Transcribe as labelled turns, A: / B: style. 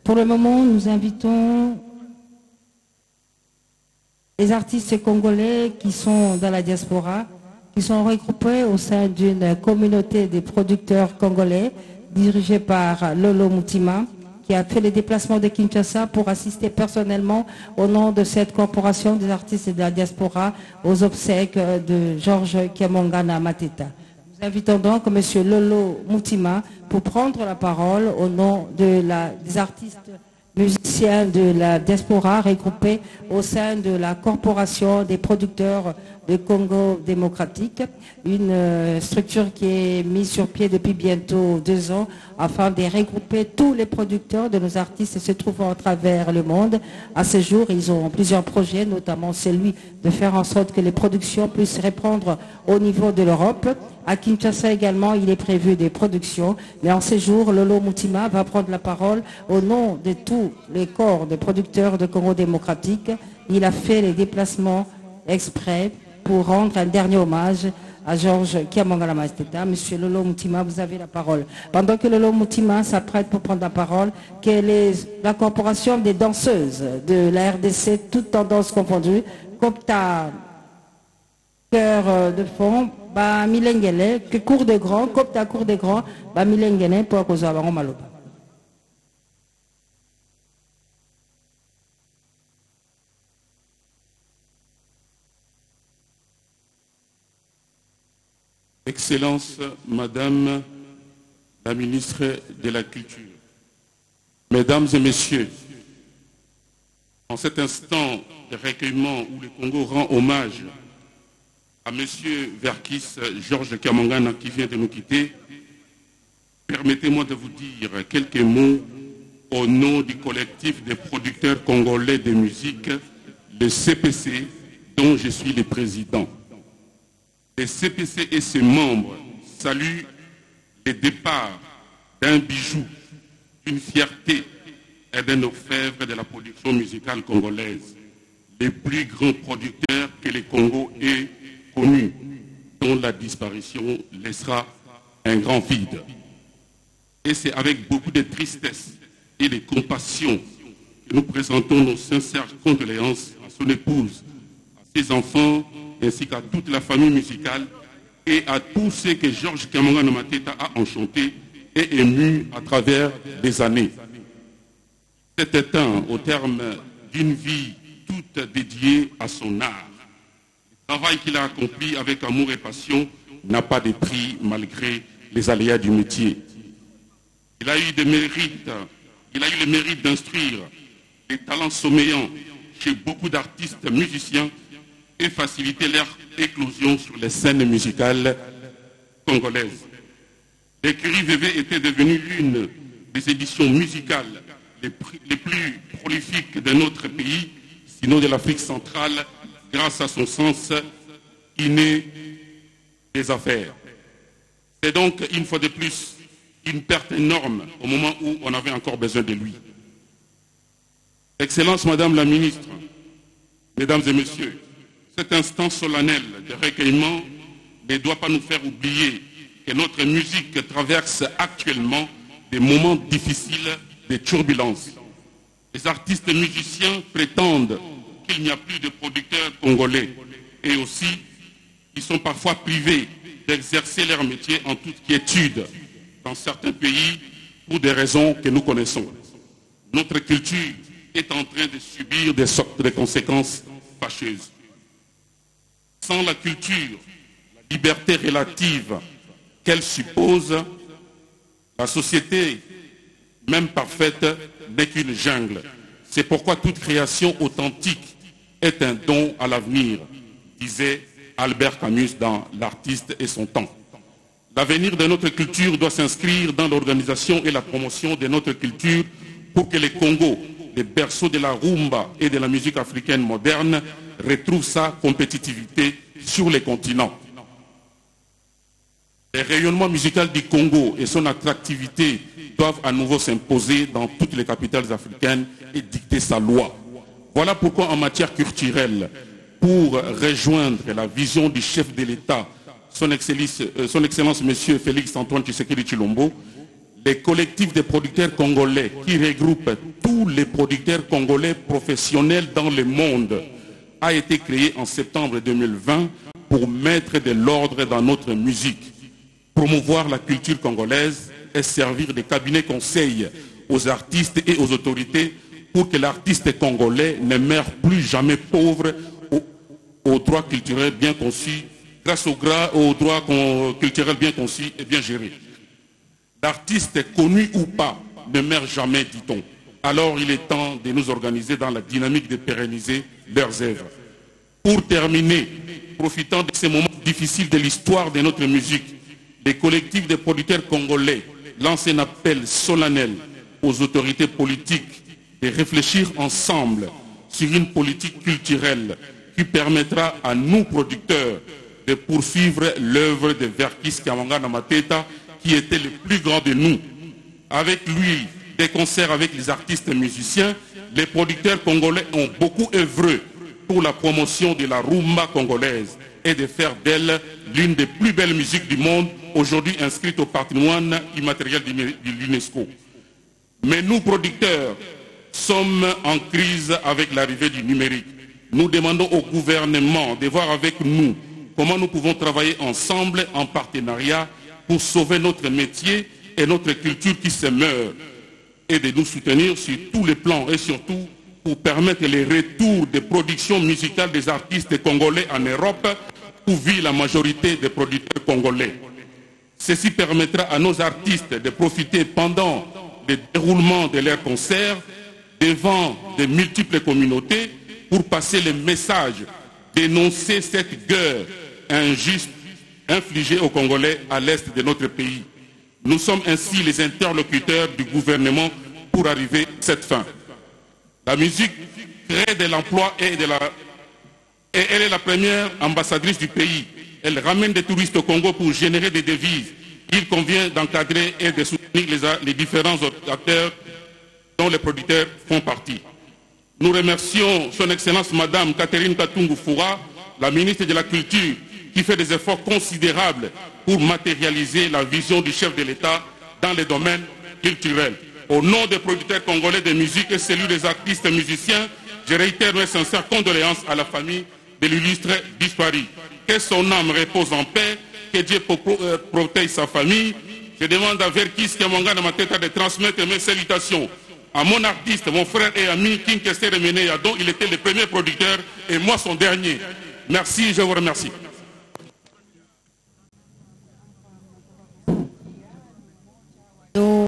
A: Pour le moment, nous invitons les artistes congolais qui sont dans la diaspora, qui sont regroupés au sein d'une communauté des producteurs congolais dirigée par Lolo Mutima, qui a fait les déplacements de Kinshasa pour assister personnellement au nom de cette corporation des artistes de la diaspora aux obsèques de Georges Kiamongana Mateta. Nous invitons donc M. Lolo Mutima pour prendre la parole au nom des artistes musiciens de la diaspora regroupés au sein de la corporation des producteurs de Congo démocratique, une structure qui est mise sur pied depuis bientôt 2 ans afin de regrouper tous les producteurs de nos artistes se trouvant à travers le monde. À ce jour, ils ont plusieurs projets, notamment celui de faire en sorte que les productions puissent répondre au niveau de l'Europe. À Kinshasa également, il est prévu des productions. Mais en ce jour, Lolo Mutima va prendre la parole au nom de tous les corps de producteurs de Congo démocratique. Il a fait les déplacements exprès pour rendre un dernier hommage à Georges Kiamongana Mateta. Monsieur Lolo Mutima, vous avez la parole. Pendant que Lolo Mutima s'apprête pour prendre la parole, quelle est la corporation des danseuses de la RDC, toutes tendances confondues, Copta, cœur de fond, ba milengele, que cours de grand, Copta cours de grand, ba milengele, pour cause à Maloba.
B: Excellence, Madame la ministre de la Culture, Mesdames et Messieurs, en cet instant de recueillement où le Congo rend hommage à Monsieur Verkis Georges Kiamongana qui vient de nous quitter, permettez-moi de vous dire quelques mots au nom du collectif des producteurs congolais de musique, le CPC, dont je suis le président. Les CPC et ses membres saluent le départ d'un bijou, d'une fierté et d'un orfèvre de la production musicale congolaise, les plus grands producteurs que le Congo ait connus, dont la disparition laissera un grand vide. Et c'est avec beaucoup de tristesse et de compassion que nous présentons nos sincères condoléances à son épouse, à ses enfants, ainsi qu'à toute la famille musicale et à tous ceux que Georges Kiamongana Mateta a enchantés et émus à travers les années. C'est éteint au terme d'une vie toute dédiée à son art. Le travail qu'il a accompli avec amour et passion n'a pas de prix malgré les aléas du métier. Il a eu des mérites, il a eu le mérite d'instruire les talents sommeillants chez beaucoup d'artistes musiciens et faciliter leur éclosion sur les scènes musicales congolaises. L'écurie VV était devenue l'une des éditions musicales les plus prolifiques de notre pays, sinon de l'Afrique centrale, grâce à son sens inné des affaires. C'est donc, une fois de plus, une perte énorme au moment où on avait encore besoin de lui. Excellence, Madame la Ministre, Mesdames et Messieurs, cet instant solennel de recueillement ne doit pas nous faire oublier que notre musique traverse actuellement des moments difficiles, des turbulences. Les artistes musiciens prétendent qu'il n'y a plus de producteurs congolais et aussi ils sont parfois privés d'exercer leur métier en toute quiétude dans certains pays pour des raisons que nous connaissons. Notre culture est en train de subir des conséquences fâcheuses. Sans la culture, la liberté relative qu'elle suppose, la société, même parfaite, n'est qu'une jungle. C'est pourquoi toute création authentique est un don à l'avenir, disait Albert Camus dans L'artiste et son temps. L'avenir de notre culture doit s'inscrire dans l'organisation et la promotion de notre culture pour que le Congo, le berceau de la rumba et de la musique africaine moderne, retrouve sa compétitivité sur les continents. Le rayonnement musical du Congo et son attractivité doivent à nouveau s'imposer dans toutes les capitales africaines et dicter sa loi. Voilà pourquoi en matière culturelle, pour rejoindre la vision du chef de l'État, son Excellence Monsieur Félix Antoine Tshisekedi Tshilombo, les collectifs des producteurs congolais qui regroupent tous les producteurs congolais professionnels dans le monde a été créé en septembre 2020 pour mettre de l'ordre dans notre musique, promouvoir la culture congolaise et servir de cabinet conseil aux artistes et aux autorités pour que l'artiste congolais ne meure plus jamais pauvre aux droits culturels bien conçus, grâce aux droits culturels bien conçus et bien gérés. L'artiste connu ou pas ne meurt jamais, dit-on. Alors il est temps de nous organiser dans la dynamique de pérenniser leurs œuvres. Pour terminer, profitant de ces moments difficiles de l'histoire de notre musique, les collectifs de producteurs congolais lancent un appel solennel aux autorités politiques de réfléchir ensemble sur une politique culturelle qui permettra à nous producteurs de poursuivre l'œuvre de Verkis Kamangana Mateta, qui était le plus grand de nous. Avec lui, des concerts avec les artistes musiciens, les producteurs congolais ont beaucoup œuvré pour la promotion de la rumba congolaise et de faire d'elle l'une des plus belles musiques du monde, aujourd'hui inscrite au patrimoine immatériel de l'UNESCO. Mais nous, producteurs, sommes en crise avec l'arrivée du numérique. Nous demandons au gouvernement de voir avec nous comment nous pouvons travailler ensemble en partenariat pour sauver notre métier et notre culture qui se meurt, et de nous soutenir sur tous les plans et surtout pour permettre les retours des productions musicales des artistes congolais en Europe où vit la majorité des producteurs congolais. Ceci permettra à nos artistes de profiter pendant le déroulement de leurs concerts devant de multiples communautés pour passer le message, dénoncer cette guerre injuste infligée aux Congolais à l'est de notre pays. Nous sommes ainsi les interlocuteurs du gouvernement pour arriver à cette fin. La musique crée de l'emploi et elle est la première ambassadrice du pays. Elle ramène des touristes au Congo pour générer des devises. Il convient d'encadrer et de soutenir les différents acteurs dont les producteurs font partie. Nous remercions son Excellence Madame Catherine Katungu Foura, la ministre de la Culture, qui fait des efforts considérables pour matérialiser la vision du chef de l'État dans les domaines culturels. Au nom des producteurs congolais de musique et celui des artistes musiciens, je réitère mes sincères condoléances à la famille de l'illustre disparu. Que son âme repose en paix, que Dieu protège sa famille. Je demande à Verkis Kamangana Mateta de transmettre mes salutations à mon artiste, mon frère et ami King Kester Meneya, dont il était le premier producteur et moi son dernier. Merci, je vous remercie.